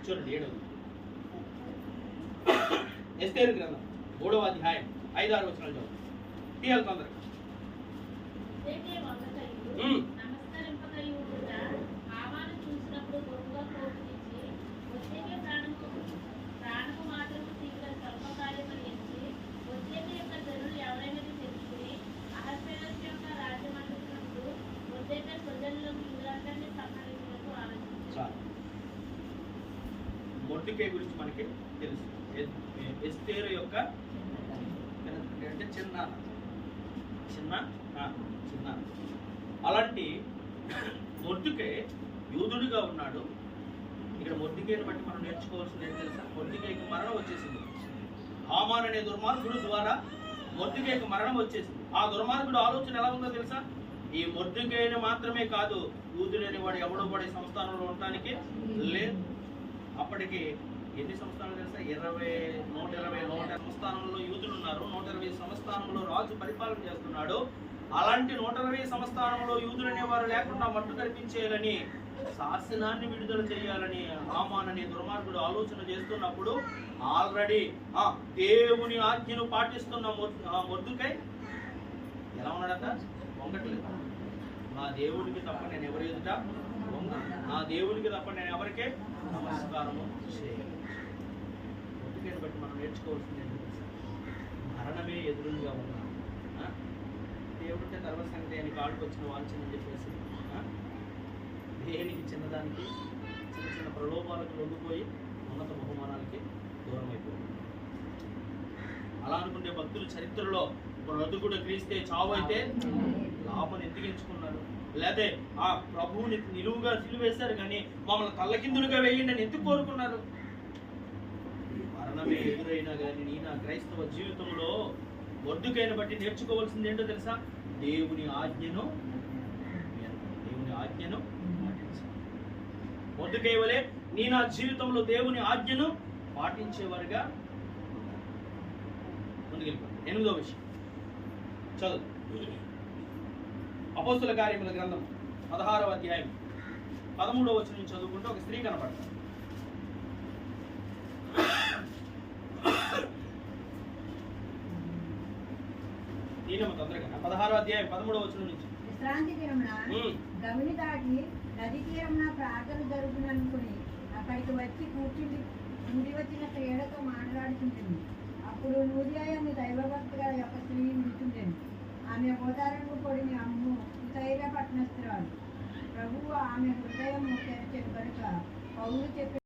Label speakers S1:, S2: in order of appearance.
S1: చూడండి 7వ ఎస్తేరు గ్రంథం 3వ అధ్యాయం 5-6 వచనాలు చదువు. తీయాలి తొందరగా. మొర్దెకై గురించి మనకి తెలుసు. ఎస్తేరు యొక్క అంటే చిన్న అలాంటి మొర్దెకై యూదుడిగా ఉన్నాడు. ఇక్కడ మొర్దెకైని బట్టి మనం నేర్చుకోవాల్సింది ఏంటి తెలుసా? మొర్దెకైకి మరణం వచ్చేసింది. హామాన్ అనే దుర్మార్గుడు ద్వారా మొర్దెకైకి మరణం వచ్చేసింది. ఆ దుర్మార్గుడు ఆలోచన ఎలా ఉందో తెలుసా? ఈ మొర్దెకైని మాత్రమే కాదు, యూదుడైన వాడు ఎవడో పడే సంస్థానంలో ఉండటానికి లేదు. అప్పటికి ఎన్ని సంస్థానాలు తెలుసా? 120 సంస్థానంలో యూదులు ఉన్నారు. 120 సంస్థానంలో రాజు పరిపాలన చేస్తున్నాడు. అలాంటి 120 సంస్థానంలో యూదులు అనేవారు లేకుండా మట్టు కల్పించేయాలని, శాసనాన్ని విడుదల చేయాలని హామాన్ అనే దుర్మార్గుడు ఆలోచన చేస్తున్నప్పుడు ఆల్రెడీ దేవుని ఆజ్ఞను పాటిస్తున్న మొర్దెకై ఎలా ఉన్నాడట? వంగట్లేదు. నా దేవుడికి తప్ప నేను ఎవరి ఎదుట నా దేవుడికి తప్ప నేను ఎవరికే నమస్కారము చేయను. మొర్దెకైని బట్టి మనం నేర్చుకోవాల్సింది ఏంటి? మరణమే ఎదురుగా ఉన్నా దేవుడితే తర్వాత సంగతి అని కాళ్ళకి వచ్చిన వాంఛనని చెప్పేసి దేనికి చిన్నదానికి చిన్న ప్రలోభాలకు లొంగిపోయి ఉన్నత బహుమానాలకి దూరం అయిపోయింది. అలా అనుకుంటే భక్తుల చరిత్రలో బ్రతుకుడు క్రీస్తే చావు అయితే లాభం ఎందుకు ఎంచుకున్నారు? లేదా ఆ ప్రభువుని నిలువుగా సిలువేశారు కానీ మమ్మల్ని తల్లకిందులుగా వేయండి అని ఎందుకు కోరుకున్నారు? మరణమే ఎదురైనా కానీ నా క్రైస్తవ జీవితంలో మొర్దెకైని బట్టి నేర్చుకోవాల్సింది ఏంటో తెలుసా? దేవుని ఆజ్ఞను మొర్దెకై వలె నా జీవితంలో దేవుని ఆజ్ఞను పాటించేవారుగా ముందుకెళ్ళిపోయింది. 8వ విషయం చదువు. అపోస్తుల కార్యముల గ్రంథం 16వ అధ్యాయం 13వ వచనం నుంచి చదువుకుంటే ఒక స్త్రీ కనపడతారు. తొందరగా 16వ అధ్యాయం 13వ వచనం నుంచి.
S2: విశ్రాంతి దినమున గవిని దాటి నది తీరమున ప్రార్థన జరుగుననుకుని అక్కడికి వచ్చి కూర్చుండి వచ్చిన స్త్రీలతో మాట్లాడుతుంటుంది. అప్పుడు లూదియా అనే దైవభక్తి గల యొక్క స్త్రీ నిల్చుండెను. ఆమె గోదావరి పొడిని అమ్ము సుతైర పట్టణస్థురాలు. ప్రభువు ఆమె హృదయం తెరచెను కనుక పౌలు చెప్పి